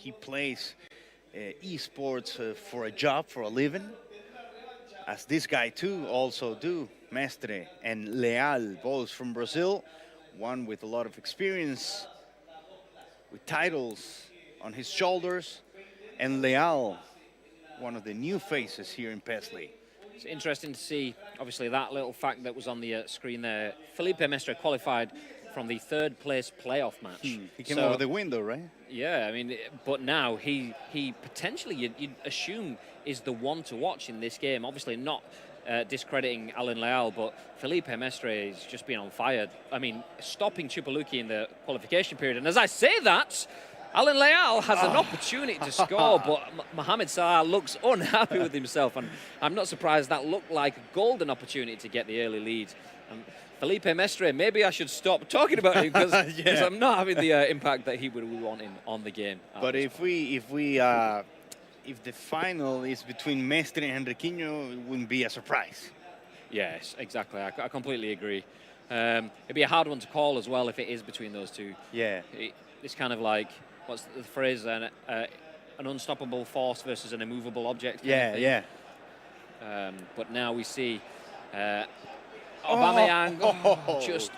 he plays esports for a job, for a living, as this guy too also do. Mestre and Leal, both from Brazil, one with a lot of experience, with titles on his shoulders, and Leal, one of the new faces here in Pesleague. It's interesting to see, obviously, that little fact that was on the screen there. Felipe Mestre qualified from the third place playoff match. He came over the window, right? Yeah, I mean, but now he potentially, you'd assume, is the one to watch in this game. Obviously not discrediting Alan Leal, but Felipe Mestre has just been on fire. I mean, stopping Chupaluki in the qualification period. And as I say that, Alan Leal has an opportunity to score, but Mohamed Salah looks unhappy with himself, and I'm not surprised. That looked like a golden opportunity to get the early lead. Felipe Mestre, maybe I should stop talking about him because I'm not having the impact that he would be wanting on the game. But if the final is between Mestre and Henriquinho, it wouldn't be a surprise. Yes, exactly. I completely agree. It'd be a hard one to call as well if it is between those two. Yeah. It's kind of like, what's the phrase? An unstoppable force versus an immovable object. Yeah, yeah. But now we see Aubameyang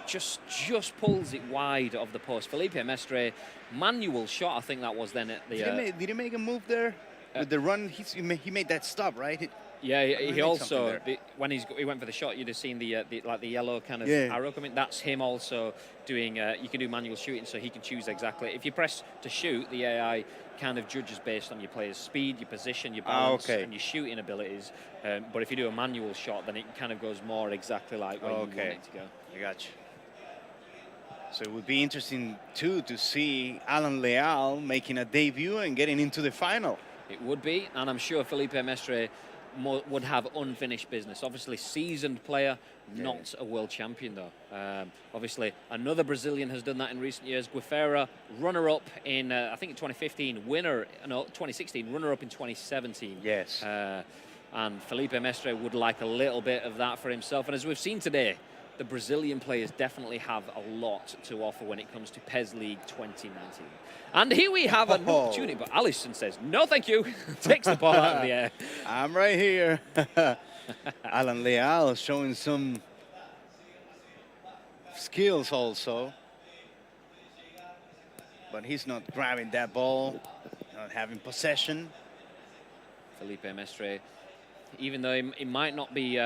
just pulls it wide of the post. Felipe Mestre, manual shot, I think that was then at the. Did he make a move there with the run? He made that stop, right? Yeah, he also, when he went for the shot, you'd have seen the yellow kind of arrow coming. That's him also doing, you can do manual shooting, so he can choose exactly. If you press to shoot, the AI kind of judges based on your player's speed, your position, your balance, and your shooting abilities. But if you do a manual shot, then it kind of goes more exactly like where you want it to go. I got you. So it would be interesting, too, to see Alan Leal making a debut and getting into the final. It would be, and I'm sure Felipe Mestre would have unfinished business. Obviously, seasoned player, not a world champion, though. Obviously, another Brazilian has done that in recent years. GUERREIRO, runner-up in, I think, in 2015, winner, no, 2016, runner-up in 2017. Yes. And Felipe Mestre would like a little bit of that for himself. And as we've seen today, the Brazilian players definitely have a lot to offer when it comes to Pesleague 2019. And here we have an opportunity, but Alisson says, no, thank you. Takes the ball out of the air. I'm right here. Alan Leal showing some skills also. But he's not grabbing that ball, not having possession. Felipe Mestre, even though he might not be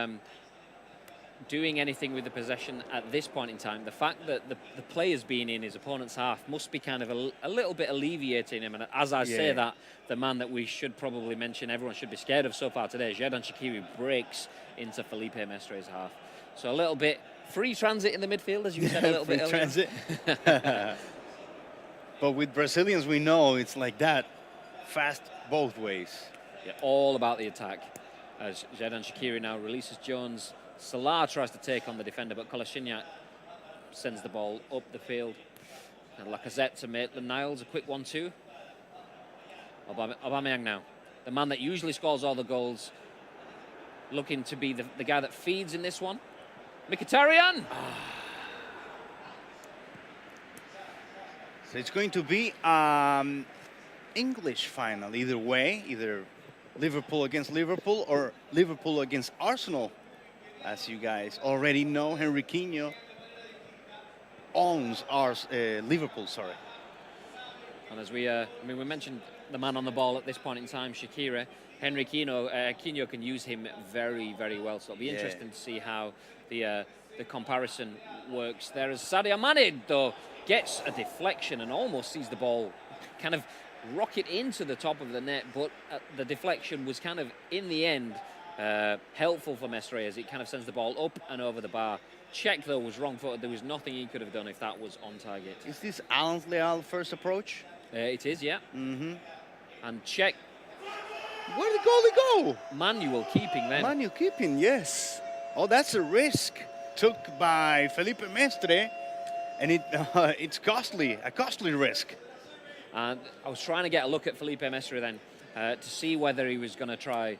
doing anything with the possession at this point in time, the fact that the players being in his opponent's half must be kind of a little bit alleviating him. And as I say that, the man that we should probably mention, everyone should be scared of so far today, Xherdan Shaqiri, breaks into Felipe Mestre's half. So a little bit free transit in the midfield, as you said a little bit earlier. Transit. But with Brazilians, we know it's like that, fast both ways. Yeah, all about the attack. As Xherdan Shaqiri now releases Jones. Salah tries to take on the defender, but Kolasinac sends the ball up the field. And Lacazette to Maitland-Niles, a quick 1-2. Aubameyang now, the man that usually scores all the goals, looking to be the guy that feeds in this one. Mkhitaryan! So it's going to be English final either way, either Liverpool against Liverpool or Liverpool against Arsenal. As you guys already know, Henriquinho owns Liverpool, sorry. And as we mentioned the man on the ball at this point in time, Shaqiri. Henriquinho can use him very, very well. So it'll be interesting to see how the comparison works there. As Sadio Mane, though, gets a deflection and almost sees the ball kind of rocket into the top of the net, but the deflection was kind of, in the end, helpful for Mestre as it kind of sends the ball up and over the bar. Check, though, was wrong-footed. There was nothing he could have done if that was on target. Is this Alan Leal's first approach? It is, yeah. Mm-hmm. And check. Where did the goalie go? Manual keeping then. Manual keeping, yes. Oh, that's a risk took by Felipe Mestre, and it's costly, a costly risk. And I was trying to get a look at Felipe Mestre then to see whether he was going to try,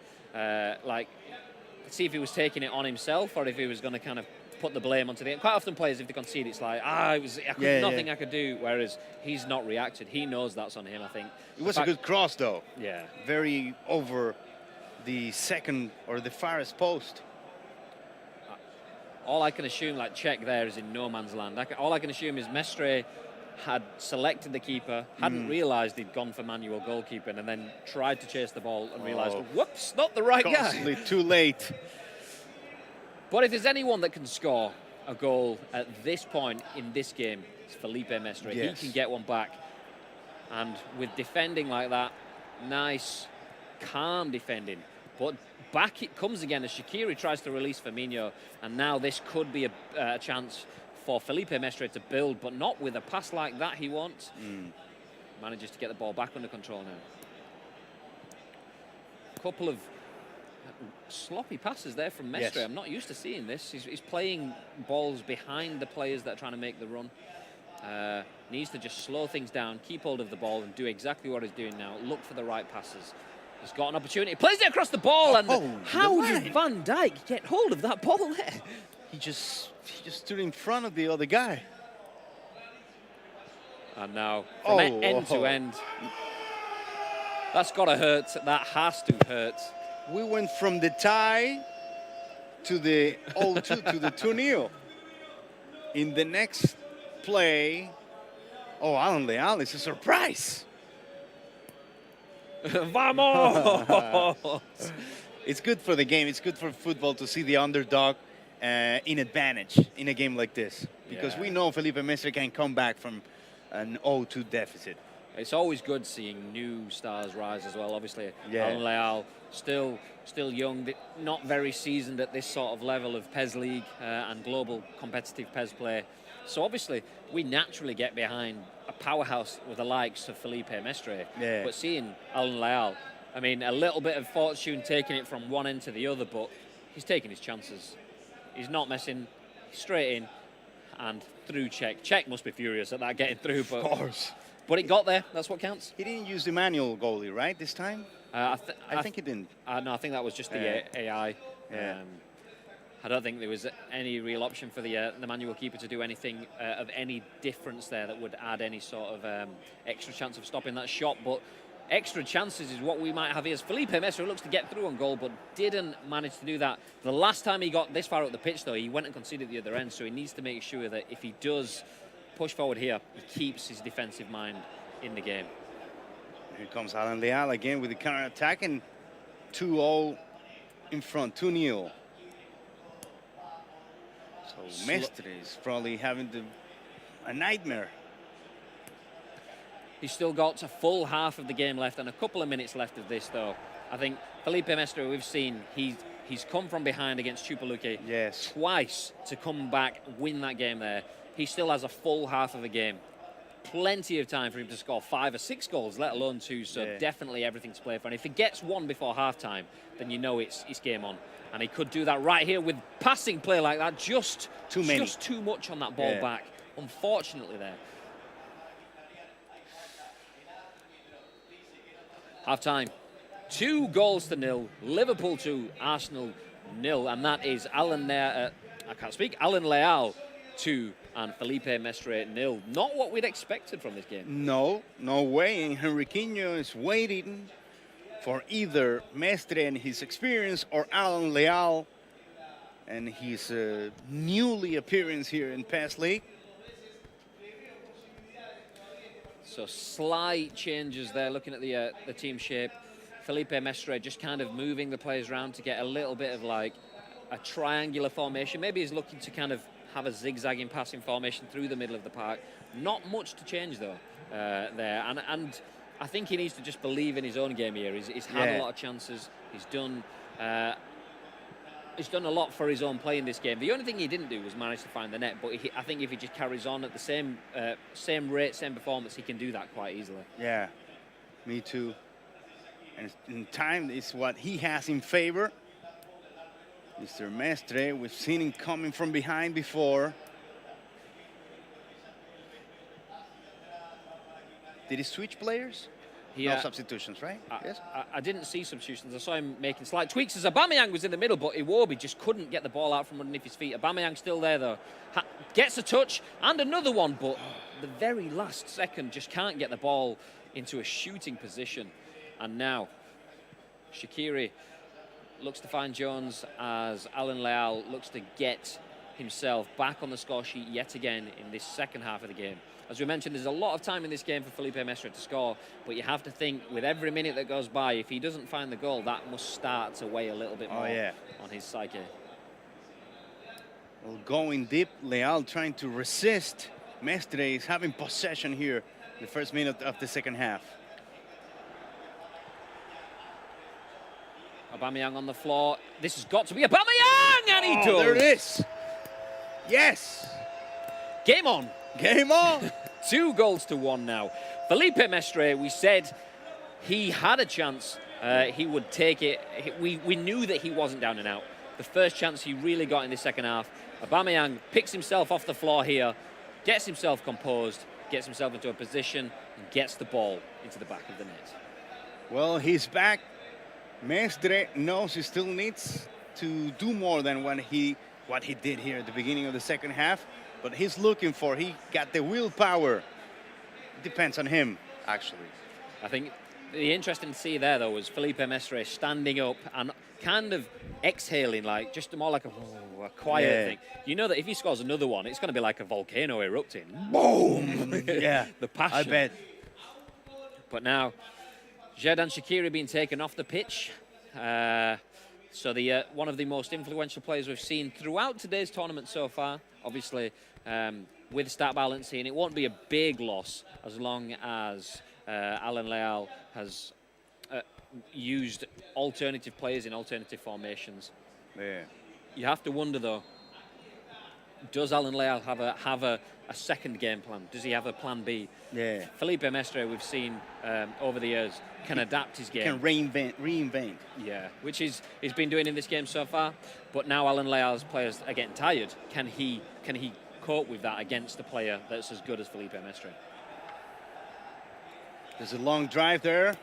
see if he was taking it on himself or if he was going to kind of put the blame onto the. Quite often players, if they concede, it's like, nothing I could do. Whereas he's not reacted. He knows that's on him, I think. It was a good cross, though. Yeah. Very over the second or the farthest post. All I can assume, like Czech there, is in no man's land. All I can assume is Mestre had selected the keeper, hadn't realised he'd gone for manual goalkeeping, and then tried to chase the ball and realised, whoops, not the right guy. Too late. But if there's anyone that can score a goal at this point in this game, it's Felipe Mestre. Yes. He can get one back. And with defending like that, nice, calm defending. But back it comes again as Shaqiri tries to release Firmino. And now this could be a chance for Felipe Mestre to build, but not with a pass like that he wants. Manages to get the ball back under control now. Couple of sloppy passes there from Mestre. Yes. I'm not used to seeing this. He's playing balls behind the players that are trying to make the run. Needs to just slow things down, keep hold of the ball, and do exactly what he's doing now. Look for the right passes. He's got an opportunity. Plays it across the ball, and how did Van Dijk get hold of that ball there? He just stood in front of the other guy. And now, from end to end, that's got to hurt. That has to hurt. We went from the tie to the 0-2 to the 2-0. In the next play, Alan Leal is a surprise. Vamos! It's good for the game. It's good for football to see the underdog in advantage in a game like this. Because we know Felipe Mestre can come back from an 0-2 deficit. It's always good seeing new stars rise as well. Obviously, Alan Leal, still young, not very seasoned at this sort of level of Pesleague and global competitive PES play. So obviously, we naturally get behind a powerhouse with the likes of Felipe Mestre. But seeing Alan Leal, I mean, a little bit of fortune taking it from one end to the other, but he's taking his chances. He's not messing, straight in and through Czech. Czech must be furious at that getting through, but, of course. But it got there, that's what counts. He didn't use the manual goalie, right, this time? I think he didn't. No, I think that was just the AI. I don't think there was any real option for the manual keeper to do anything of any difference there that would add any sort of extra chance of stopping that shot. But extra chances is what we might have here. As Felipe Mestre looks to get through on goal, but didn't manage to do that. The last time he got this far up the pitch, though, he went and conceded the other end, so he needs to make sure that if he does push forward here, he keeps his defensive mind in the game. Here comes Alan Leal again with the counter-attack, and 2-0 in front, 2-0. So Mestre is probably having a nightmare. He's still got a full half of the game left and a couple of minutes left of this, though. I think Felipe Mestre, we've seen, he's come from behind against Chupaluke twice to come back, win that game there. He still has a full half of the game. Plenty of time for him to score 5 or 6 goals, let alone 2, so definitely everything to play for. And if he gets one before halftime, then you know it's game on. And he could do that right here with passing play like that. Just too much on that ball back, unfortunately there. Half-time, 2-0, Liverpool 2, Arsenal 0, and that is Alan Leal 2 and Felipe Mestre 0. Not what we'd expected from this game. No way, and Henriquinho is waiting for either Mestre and his experience or Alan Leal and his newly appearance here in Pesleague. So slight changes there, looking at the team shape. Felipe Mestre just kind of moving the players around to get a little bit of like a triangular formation. Maybe he's looking to kind of have a zigzagging passing formation through the middle of the park. Not much to change though there, and I think he needs to just believe in his own game here. He's had a lot of chances. He's done a lot for his own play in this game. The only thing he didn't do was manage to find the net, but I think if he just carries on at the same rate, same performance, he can do that quite easily. Yeah, me too. And in time is what he has in favor. Mr. Mestre, we've seen him coming from behind before. Did he switch players? No substitutions, right? Yes. I didn't see substitutions. I saw him making slight tweaks as Aubameyang was in the middle, but Iwobi just couldn't get the ball out from underneath his feet. Aubameyang still there, though. Gets a touch and another one, but the very last second just can't get the ball into a shooting position. And now, Shaqiri looks to find Jones as Alan Leal looks to get himself back on the score sheet yet again in this second half of the game. As we mentioned, there's a lot of time in this game for Felipe Mestre to score, but you have to think with every minute that goes by, if he doesn't find the goal, that must start to weigh a little bit more on his psyche. Well, going deep, Leal trying to resist. Mestre is having possession here the first minute of the second half. Aubameyang on the floor. This has got to be Aubameyang, and he does. There it is. Yes. Game on. Game on. 2 goals to 1 now. Felipe Mestre, we said he had a chance. He would take it. We knew that he wasn't down and out. The first chance he really got in the second half. Aubameyang picks himself off the floor here, gets himself composed, gets himself into a position, and gets the ball into the back of the net. Well, he's back. Mestre knows he still needs to do more than what he did here at the beginning of the second half, but he got the willpower. It depends on him, actually. I think the interesting to see there, though, was Felipe Mestre standing up and kind of exhaling, like just more like a quiet thing. You know that if he scores another one, it's going to be like a volcano erupting. Boom! Yeah, the passion. I bet. But now, Xherdan Shaqiri being taken off the pitch. So one of the most influential players we've seen throughout today's tournament so far, obviously with stat balancing, it won't be a big loss as long as Alan Leal has used alternative players in alternative formations. Yeah. You have to wonder, though, does Alan Leal have a second game plan? Does he have a plan B? Yeah. Felipe Mestre, we've seen over the years, can adapt his game. Can reinvent. Yeah, which he's been doing in this game so far. But now Alan Leal's players are getting tired. Can he cope with that against a player that's as good as Felipe Mestre? There's a long drive there.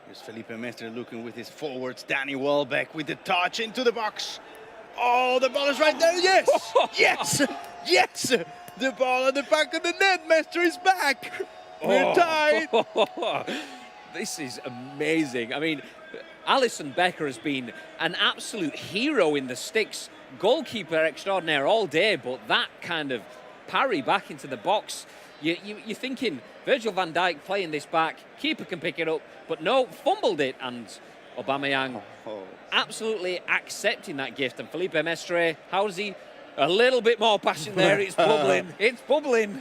Here's Felipe Mestre looking with his forwards. Danny Welbeck with the touch into the box. Oh, the ball is right there. Yes! Yes! Yes! The ball at the back of the net. Mestre is back. We're tied. This is amazing. I mean, Alisson Becker has been an absolute hero in the sticks. Goalkeeper extraordinaire all day, but that kind of parry back into the box. You're thinking Virgil van Dijk playing this back, keeper can pick it up, but no, fumbled it, and Aubameyang absolutely accepting that gift. And Felipe Mestre, how does he? A little bit more passion there. It's bubbling. It's bubbling.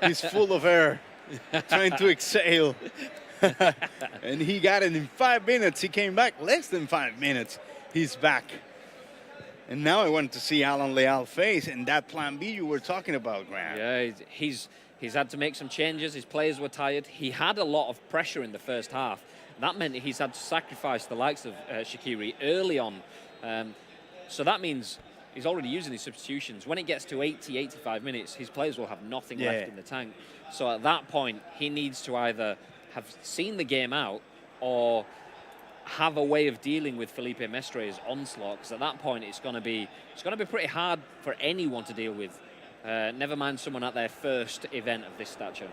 He's full of air, trying to exhale. And he got it in 5 minutes. He came back less than 5 minutes. He's back. And now I want to see Alan Leal face and that plan B you were talking about, Graham. Yeah, he's had to make some changes. His players were tired. He had a lot of pressure in the first half. That meant he's had to sacrifice the likes of Shaqiri early on. So that means he's already using his substitutions. When it gets to 80, 85 minutes, his players will have nothing left in the tank. So at that point, he needs to either have seen the game out or have a way of dealing with Felipe Mestre's onslaught, because at that point it's going to be pretty hard for anyone to deal with. Never mind someone at their first event of this stature.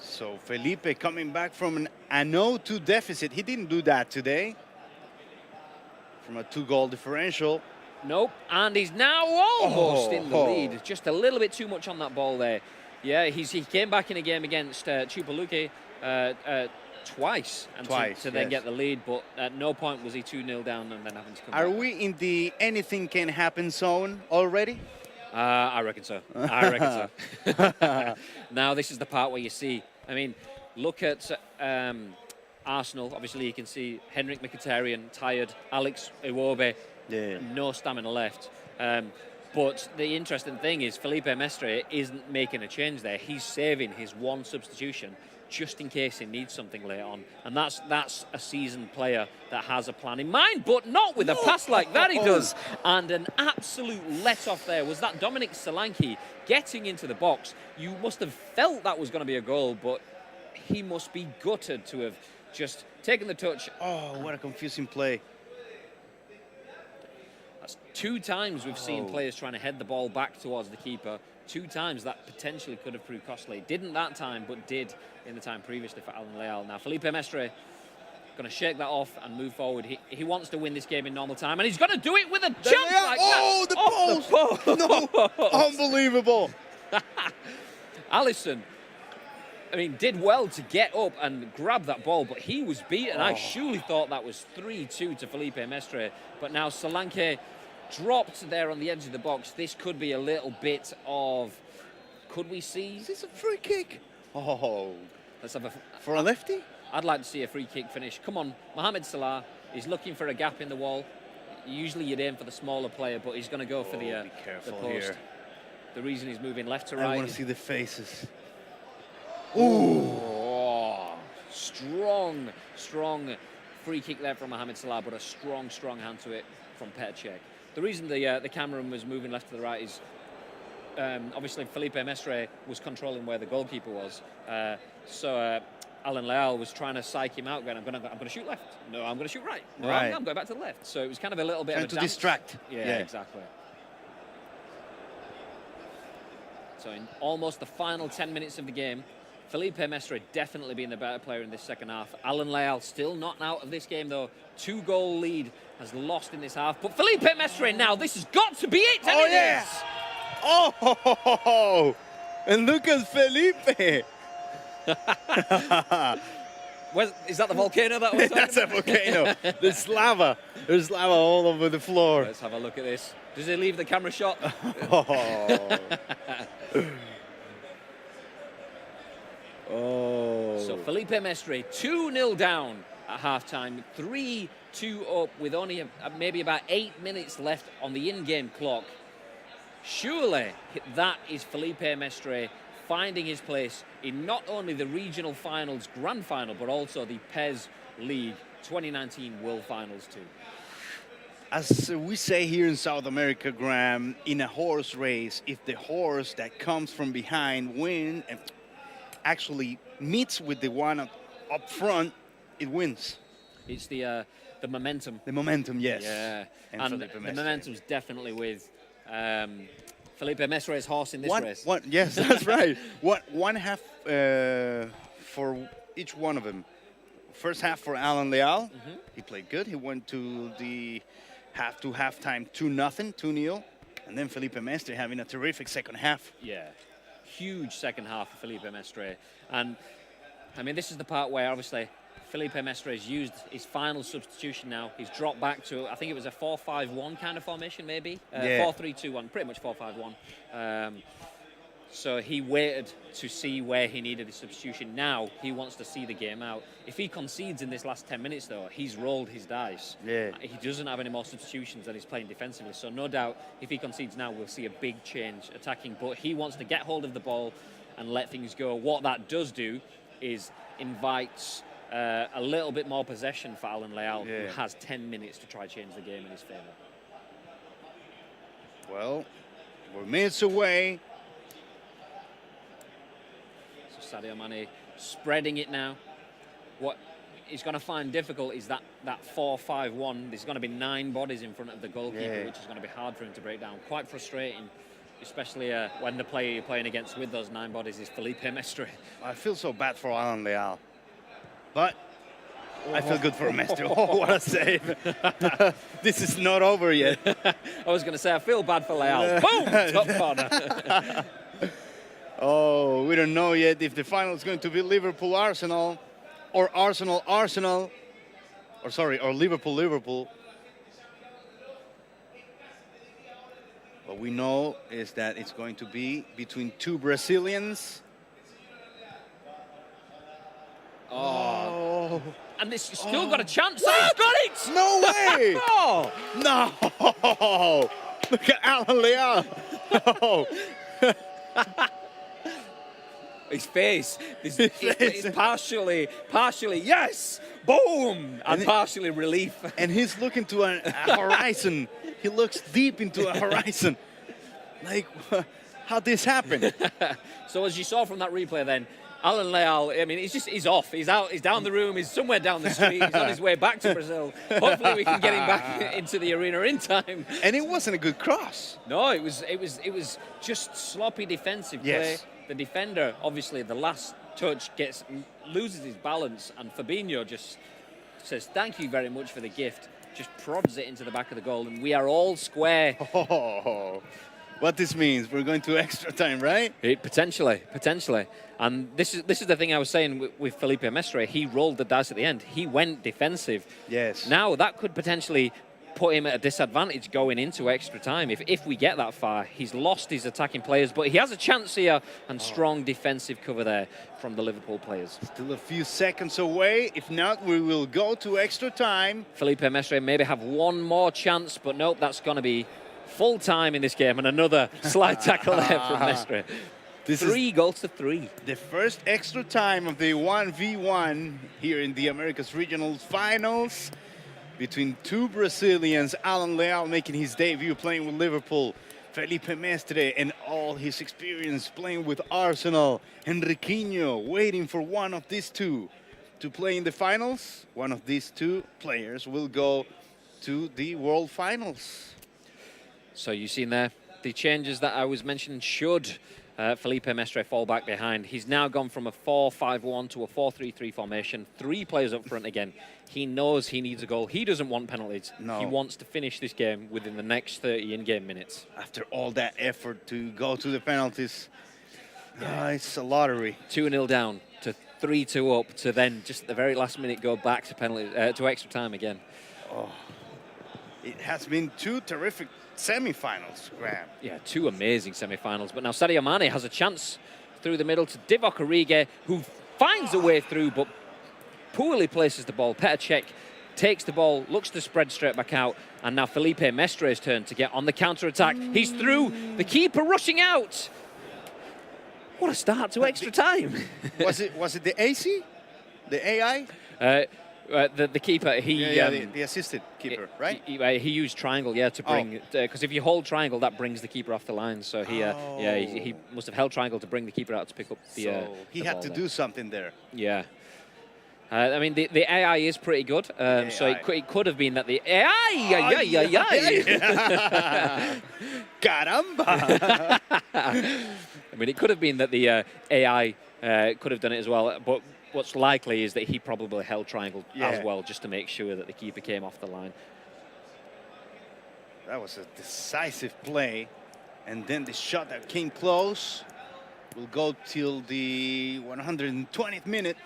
So Felipe coming back from an 0-2 deficit. He didn't do that today. From a 2-goal differential. Nope, and he's now almost in the lead. Just a little bit too much on that ball there. Yeah, he came back in a game against Chupaluke twice to then get the lead, but at no point was he 2-0 down and then having to come back. Are we in the anything can happen zone already? I reckon so. I reckon so. Now this is the part where you see, I mean, look at Arsenal. Obviously you can see Henrik Mkhitaryan tired, Alex Iwobi, no stamina left. But the interesting thing is Felipe Mestre isn't making a change there. He's saving his one substitution just in case he needs something later on. And that's a seasoned player that has a plan in mind, but not with a pass like that he does. And an absolute let-off there. Was that Dominic Solanke getting into the box? You must have felt that was going to be a goal, but he must be gutted to have just taken the touch. Oh, what a confusing play. That's 2 times we've seen players trying to head the ball back towards the keeper. 2 times that potentially could have proved costly. Didn't that time, but did in the time previously for Alan Leal. Now, Felipe Mestre going to shake that off and move forward. He wants to win this game in normal time, and he's going to do it with a jump like that. Oh, the post! No, unbelievable. Alisson, I mean, did well to get up and grab that ball, but he was beaten. I surely thought that was 3-2 to Felipe Mestre, but now Solanke dropped there on the edge of the box. This could be a little bit of, could we see? Is this a free kick? Oh. Let's have a... For a lefty? I'd like to see a free kick finish. Come on, Mohamed Salah is looking for a gap in the wall. Usually you'd aim for the smaller player, but he's going to go for the post. Here. The reason he's moving left to I right. want to see the faces. Oh, strong free kick there from Mohamed Salah, but a strong hand to it from Petr Cech. The reason the cameraman was moving left to the right is obviously Felipe Mestre was controlling where the goalkeeper was. So Alan Leal was trying to psych him out, going, I'm going to shoot left. No, I'm going to shoot right. No, right. I'm going back to the left. So it was kind of a little bit trying of a to dance. distract. Yeah, exactly. So in almost the final 10 minutes of the game, Felipe Mestre definitely being the better player in this second half. Alan Leal still not out of this game, though. 2-goal lead has lost in this half. But Felipe Mestre now, this has got to be it, and it is! Oh, and look at Felipe. Is that the volcano that was? That's a volcano. There's lava. There's lava all over the floor. Let's have a look at this. Does he leave the camera shot? So Felipe Mestre 2-0 down at halftime, 3-2 up with only maybe about 8 minutes left on the in-game clock. Surely that is Felipe Mestre finding his place in not only the regional finals grand final, but also the Pesleague 2019 World Finals too. As we say here in South America, Graham, in a horse race, if the horse that comes from behind wins and actually meets with the one up front, it wins. It's the momentum. The momentum, yes. Yeah, and the momentum's definitely with Felipe Mestre's horse in this race. Yes, that's right. One half for each one of them. First half for Alan Leal. He played good. He went to the halftime 2-0. And then Felipe Mestre having a terrific second half. Yeah, huge second half for Felipe Mestre. And I mean, this is the part where obviously Felipe Mestre has used his final substitution now. He's dropped back to, I think it was a 4-5-1 kind of formation, maybe. 4-3-2-1, pretty much 4-5-1. So he waited to see where he needed his substitution. Now he wants to see the game out. If he concedes in this last 10 minutes, though, he's rolled his dice. Yeah. He doesn't have any more substitutions and he's playing defensively. So no doubt, if he concedes now, we'll see a big change attacking. But he wants to get hold of the ball and let things go. What that does do is invites a little bit more possession for Alan Leal, who has 10 minutes to try to change the game in his favour. Well, we're minutes away. So Sadio Mane spreading it now. What he's going to find difficult is that 4-5-1. There's going to be 9 bodies in front of the goalkeeper, which is going to be hard for him to break down. Quite frustrating, especially when the player you're playing against with those 9 bodies is Felipe Mestre. I feel so bad for Alan Leal. But I feel good for Mestre. Oh, what a save. This is not over yet. I was going to say, I feel bad for Leal. Boom! Top corner. Oh, we don't know yet if the final is going to be Liverpool-Arsenal or Arsenal-Arsenal. Or Liverpool-Liverpool. What we know is that it's going to be between 2 Brazilians. Oh. And this still got a chance. And he's got it! No way! Oh. No! Look at Alan Leal. No. His face is partially, yes! Boom! And partially relief. And he's looking to a horizon. He looks deep into a horizon. Like, how'd this happen? So as you saw from that replay then, Alan Leal, I mean, he's off. He's out. He's down the room. He's somewhere down the street. He's on his way back to Brazil. Hopefully, we can get him back into the arena in time. And it wasn't a good cross. No, it was just sloppy defensive play. Yes. The defender, obviously, the last touch loses his balance, and Fabinho just says, "Thank you very much for the gift." Just prods it into the back of the goal, and we are all square. Oh, what this means? We're going to extra time, right? Potentially. And this is the thing I was saying with Felipe Mestre. He rolled the dice at the end. He went defensive. Yes. Now that could potentially put him at a disadvantage going into extra time. If we get that far, he's lost his attacking players, but he has a chance here, and strong defensive cover there from the Liverpool players. Still a few seconds away. If not, we will go to extra time. Felipe Mestre maybe have one more chance, but nope, that's going to be full time in this game, and another slide tackle there from Mestre. This 3 goals to 3. The first extra time of the 1v1 here in the Americas Regionals Finals between two Brazilians, Alan Leal making his debut playing with Liverpool, Felipe Mestre and all his experience playing with Arsenal, Henriquinho waiting for one of these two to play in the finals. One of these two players will go to the World Finals. So you've seen there the changes that I was mentioning should Felipe Mestre fall back behind. He's now gone from a 4-5-1 to a 4-3-3 formation. 3 players up front again. He knows he needs a goal. He doesn't want penalties. No. He wants to finish this game within the next 30 in-game minutes. After all that effort to go to the penalties, it's a lottery. 2-0 down to 3-2 up to then just at the very last minute go back to penalty to extra time again. Oh, it has been 2 terrific semi-finals, Graham. Yeah, 2 amazing semi-finals. But now Sadio Mane has a chance through the middle to Divock Origi, who finds a way through, but poorly places the ball. Petr Cech takes the ball, looks to spread straight back out, and now Felipe Mestre's turn to get on the counter-attack. He's through, the keeper rushing out. What a start to extra time. Was it the AC? The AI? The keeper, the assisted keeper, right? He used triangle, to bring, because if you hold triangle, that brings the keeper off the line. So he must have held triangle to bring the keeper out to pick up the. So he had to there. do something there. Yeah. I mean, the AI is pretty good, so it could have been that the AI, Caramba! I mean, it could have been that the AI could have done it as well, but what's likely is that he probably held triangle as well, just to make sure that the keeper came off the line. That was a decisive play, and then the shot that came close will go till the 120th minute.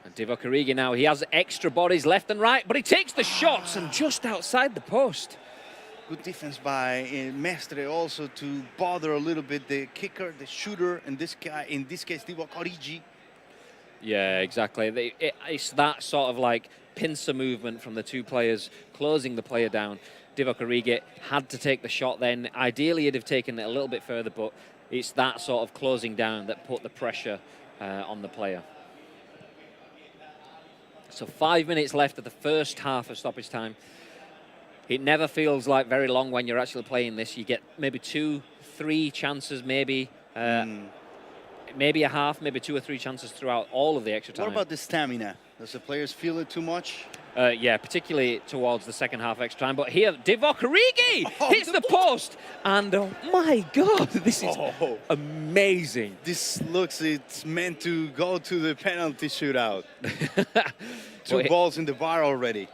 And Divock Origi now, he has extra bodies left and right, but he takes the shots and just outside the post. Good defense by Mestre also to bother a little bit the kicker, the shooter, and this guy, in this case, Divock Origi. Yeah, exactly. It's that sort of like pincer movement from the 2 players, closing the player down. Divock Origi had to take the shot then. Ideally, he'd have taken it a little bit further, but it's that sort of closing down that put the pressure on the player. So 5 minutes left of the first half of stoppage time. It never feels like very long when you're actually playing this. You get maybe 2-3 chances, maybe. Maybe a half, maybe 2 or 3 chances throughout all of the extra time. What about the stamina? Does the players feel it too much? Yeah, particularly towards the second half extra time. But here, Divock Origi hits the post. And oh my God, this is amazing. This looks, it's meant to go to the penalty shootout. 2 balls in the bar already.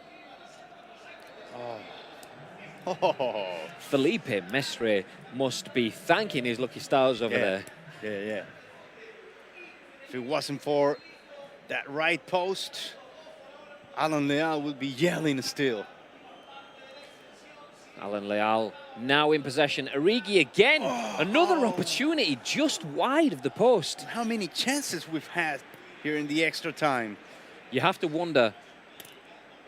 Felipe Mestre must be thanking his lucky stars over there. Yeah. If it wasn't for that right post, Alan Leal would be yelling still. Alan Leal now in possession. Origi again, another opportunity just wide of the post. How many chances we've had here in the extra time. You have to wonder,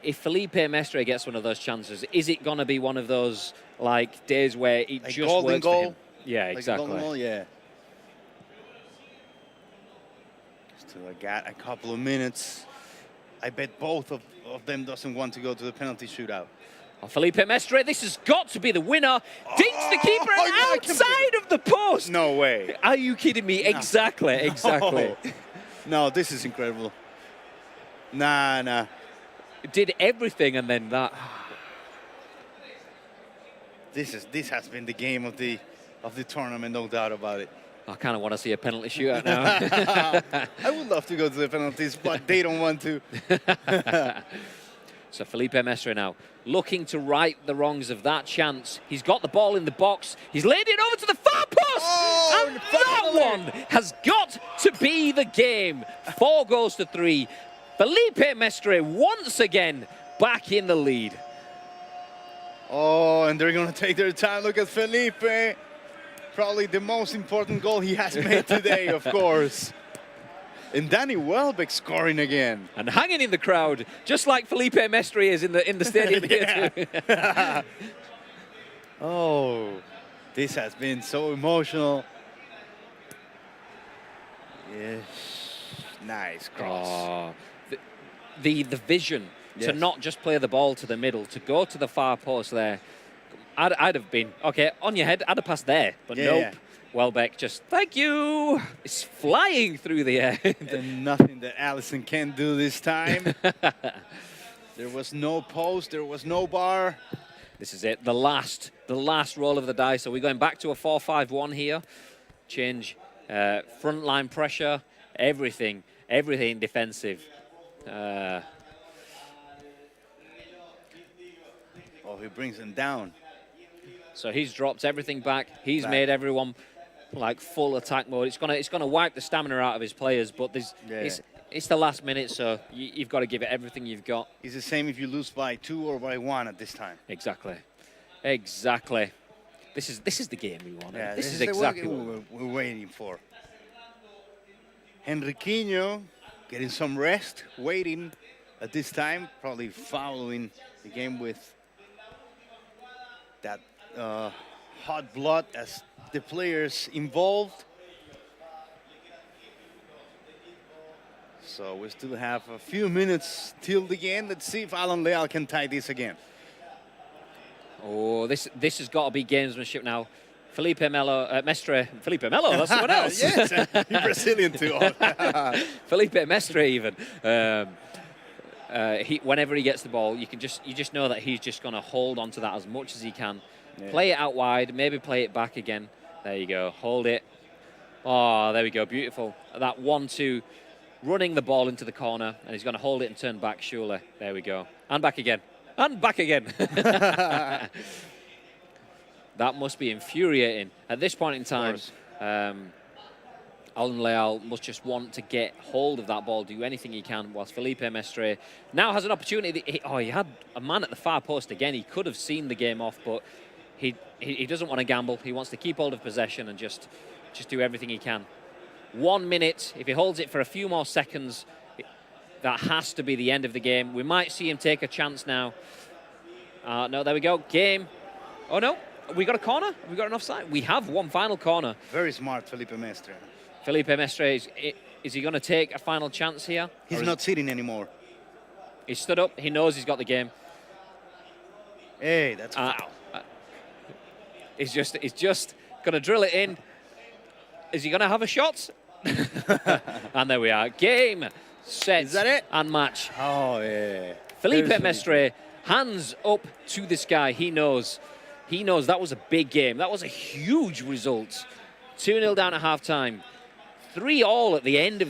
if Felipe Mestre gets one of those chances, is it going to be one of those like days where it like just golden works goal? for him? Yeah, like exactly. Golden goal, yeah. Still got a couple of minutes. I bet both of them doesn't want to go to the penalty shootout. Oh, Felipe Mestre, this has got to be the winner. Dinks the keeper outside of the post. No way. Are you kidding me? No. Exactly. No. No, this is incredible. Nah. Did everything and then that. This has been the game of the tournament, no doubt about it. I kind of want to see a penalty shootout now. I would love to go to the penalties, but they don't want to. So Felipe Mestre now looking to right the wrongs of that chance. He's got the ball in the box. He's laid it over to the far post. Oh, and that one has got to be the game. 4-3. Felipe Mestre once again back in the lead. Oh, and they're going to take their time. Look at Felipe. Probably the most important goal he has made today, of course. And Danny Welbeck scoring again. And hanging in the crowd, just like Felipe Mestre is in the stadium here too. Oh, this has been so emotional. Yes, nice cross. Oh, the vision to not just play the ball to the middle, to go to the far post there. I'd have been, okay, on your head, I'd have passed there, but nope. Welbeck just, thank you. It's flying through the air. And nothing that Allison can do this time. There was no post, there was no bar. This is it, the last roll of the dice. So we're going back to a 4-5-1 here. Change front line pressure, everything defensive. Oh, he brings him down. So he's dropped everything back. He's made everyone like full attack mode. It's gonna wipe the stamina out of his players, but it's the last minute, so you've got to give it everything you've got. It's the same if you lose by 2 or by 1 at this time. Exactly. This is the game we want. Yeah, this is exactly what we're waiting for. Henriquinho getting some rest, waiting at this time, probably following the game with that hot blood as the players involved. So we still have a few minutes till the end. Let's see if Alan Leal can tie this again. Oh, this has got to be gamesmanship now. Felipe Mestre, Felipe Melo, that's someone else. Yes, you're Brazilian too. Felipe Mestre even. Whenever he gets the ball, you just know that he's just going to hold on to that as much as he can. Yeah. Play it out wide, maybe play it back again. There you go, hold it. Oh, there we go, beautiful. That 1-2, running the ball into the corner, and he's going to hold it and turn back, surely. There we go. And back again. And back again. That must be infuriating. At this point in time, Alan Leal must just want to get hold of that ball, do anything he can, whilst Felipe Mestre now has an opportunity. He had a man at the far post again. He could have seen the game off, but he doesn't want to gamble. He wants to keep hold of possession and just do everything he can. 1 minute. If he holds it for a few more seconds, that has to be the end of the game. We might see him take a chance now. No, there we go. Game. Oh, no. We got a corner? Have we got an offside? We have one final corner. Very smart, Felipe Mestre. Felipe Mestre, is he going to take a final chance here? He's not sitting anymore. He stood up. He knows he's got the game. Hey, that's foul. He's just going to drill it in. Is he going to have a shot? And there we are. Game, set, is that it? And match. Oh, yeah. Felipe Mestre, hands up to the sky. He knows that was a big game. That was a huge result. 2-0 down at halftime. 3-3 at the end of